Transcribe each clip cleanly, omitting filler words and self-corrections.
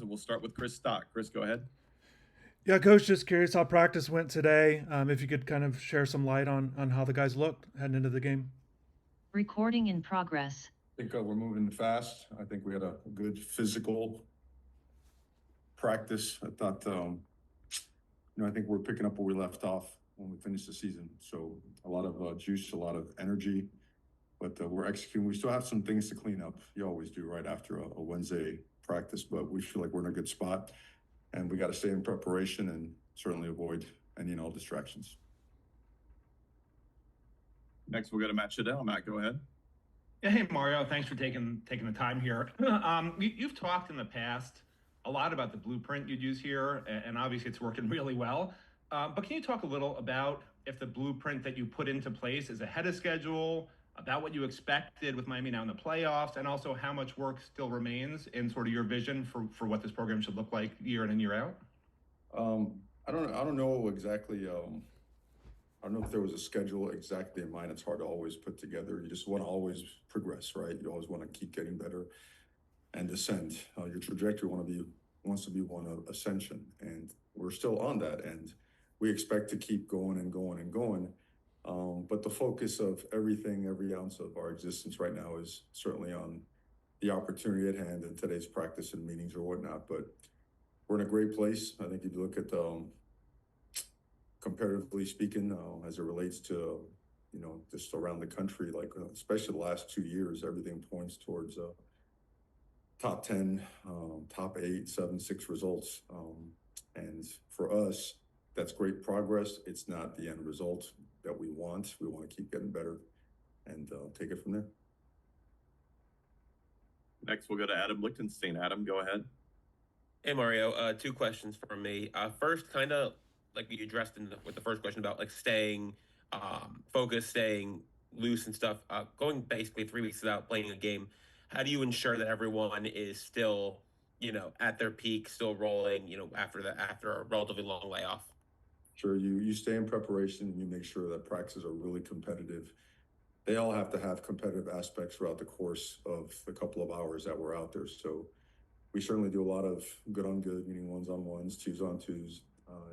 and we'll start with Chris Stock. Chris, go ahead. Yeah, coach, just curious how practice went today. If you could kind of share some light on how the guys looked heading into the game. Recording in progress. I think we're moving fast. I think we had a good physical practice. I thought, I think we're picking up where we left off when we finished the season. So a lot of juice, a lot of energy, but we're executing. We still have some things to clean up. You always do right after a Wednesday practice, but we feel like we're in a good spot, and we got to stay in preparation and certainly avoid any and all distractions. Next, we'll go to Matt Shadell. Matt, go ahead. Yeah, hey Mario, thanks for taking the time here. You've talked in the past a lot about the blueprint you'd use here, and obviously it's working really well. But can you talk a little about if the blueprint that you put into place is ahead of schedule, about what you expected with Miami now in the playoffs, and also how much work still remains in sort of your vision for what this program should look like year in and year out? I don't know exactly. I don't know if there was a schedule exactly in mind. It's hard to always put together. You just want to always progress, right? You always want to keep getting better and ascend. Your trajectory wants to be one of ascension, and we're still on that. And we expect to keep going and going and going. But the focus of everything, every ounce of our existence right now is certainly on the opportunity at hand in today's practice and meetings or whatnot. But we're in a great place. I think if you look at comparatively speaking, as it relates to, just around the country, like especially the last 2 years, everything points towards top 10, top 8, 7, 6 results. And for us, that's great progress. It's not the end result that we want. We want to keep getting better and take it from there. Next, we'll go to Adam Lichtenstein. Adam, go ahead. Hey Mario, 2 questions from me. First, kind of like you addressed with the first question about like staying focused, staying loose and stuff. Going basically 3 weeks without playing a game, how do you ensure that everyone is still, at their peak, still rolling, after a relatively long layoff? Sure, you stay in preparation and you make sure that practices are really competitive. They all have to have competitive aspects throughout the course of the couple of hours that we're out there. So we certainly do a lot of good on good, meaning ones on ones, twos on twos,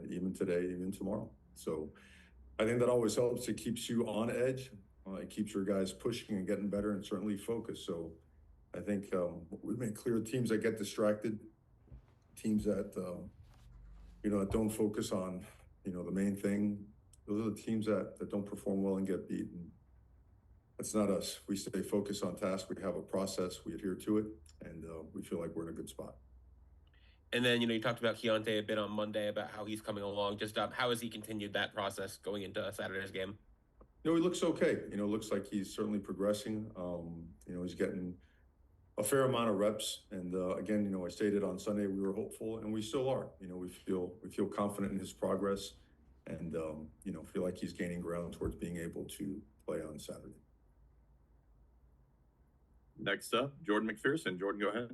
even today, even tomorrow. So I think that always helps. It keeps you on edge. It keeps your guys pushing and getting better and certainly focused. So I think we make clear teams that get distracted, teams that, that don't focus on, the main thing. Those are the teams that don't perform well and get beaten. That's not us. We stay focused on task. We have a process. We adhere to it, and we feel like we're in a good spot. And then, you talked about Keionte a bit on Monday about how he's coming along. Just how has he continued that process going into Saturday's game? He looks okay. Looks like he's certainly progressing. He's getting a fair amount of reps. And again, I stated on Sunday we were hopeful, and we still are. We feel confident in his progress, and feel like he's gaining ground towards being able to play on Saturday. Next up, Jordan McPherson. Jordan, go ahead.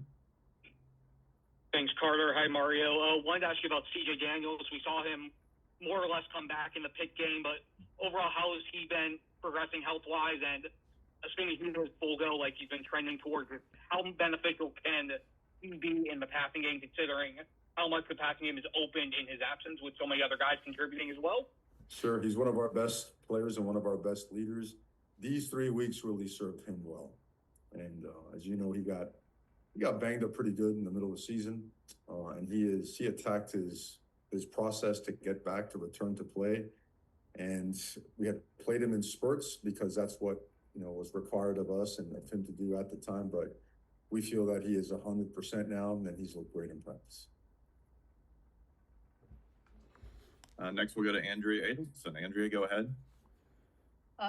Thanks, Carter. Hi, Mario. Wanted to ask you about CJ Daniels. We saw him more or less come back in the Pitt game, but overall, how has he been progressing health-wise? And assuming he goes full go like he's been trending towards it, how beneficial can he be in the passing game, considering how much the passing game is opened in his absence with so many other guys contributing as well? Sure. He's one of our best players and one of our best leaders. These 3 weeks really served him well. And as you know, he got banged up pretty good in the middle of the season, and he attacked his process to get back to return to play, and we had played him in spurts because that's what was required of us and of him to do at the time. But we feel that he is 100% now, and he's looked great in practice. Next, we'll go to Andrea Adelson. Andrea, go ahead.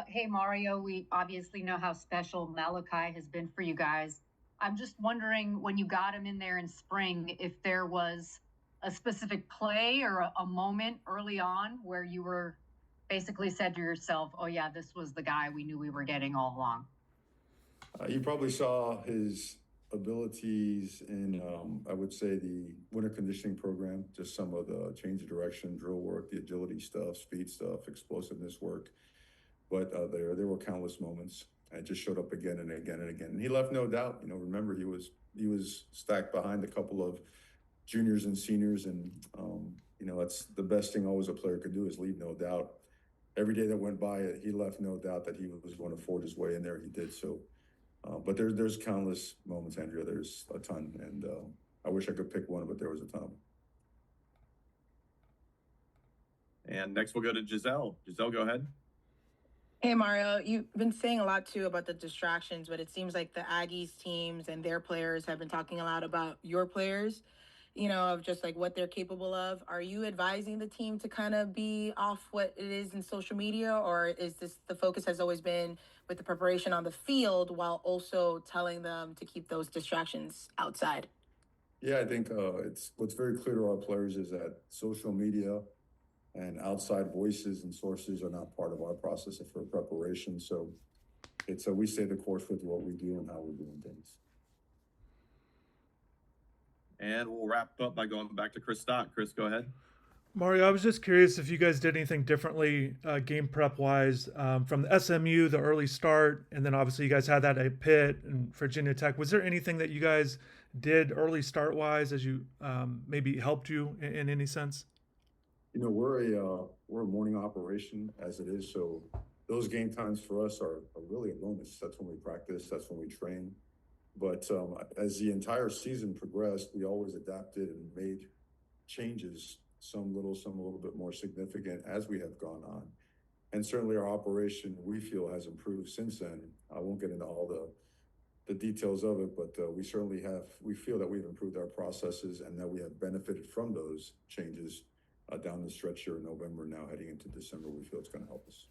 Hey, Mario, we obviously know how special Malachi has been for you guys. I'm just wondering, when you got him in there in spring, if there was a specific play or a moment early on where you were basically said to yourself, oh yeah, this was the guy we knew we were getting all along. You probably saw his abilities in, I would say, the winter conditioning program, just some of the change of direction, drill work, the agility stuff, speed stuff, explosiveness work. But there were countless moments. It just showed up again and again and again. And he left no doubt. Remember, he was stacked behind a couple of juniors and seniors. And, you know, that's the best thing always a player could do is leave no doubt. Every day that went by, he left no doubt that he was going to forge his way in there. He did so. But there's countless moments, Andrea. There's a ton. And I wish I could pick one, but there was a ton. And next we'll go to Giselle. Giselle, go ahead. Hey Mario, you've been saying a lot too about the distractions, but it seems like the Aggies teams and their players have been talking a lot about your players, you know, of just like what they're capable of. Are you advising the team to kind of be off what it is in social media, or is this the focus has always been with the preparation on the field while also telling them to keep those distractions outside? Yeah, I think it's what's very clear to our players is that social media and outside voices and sources are not part of our process for preparation. So it's we stay the course with what we do and how we're doing things. And we'll wrap up by going back to Chris Stock. Chris, go ahead. Mario, I was just curious if you guys did anything differently game prep wise from the SMU, the early start, and then obviously you guys had that at Pitt and Virginia Tech. Was there anything that you guys did early start wise as you maybe helped you in any sense? You know, we're a morning operation as it is, so those game times for us are really a bonus. That's when we practice, that's when we train. But as the entire season progressed, we always adapted and made changes, some a little bit more significant as we have gone on. And certainly our operation, we feel, has improved since then. I won't get into all the details of it, but we feel that we've improved our processes and that we have benefited from those changes down the stretch here in November, now heading into December. We feel it's going to help us.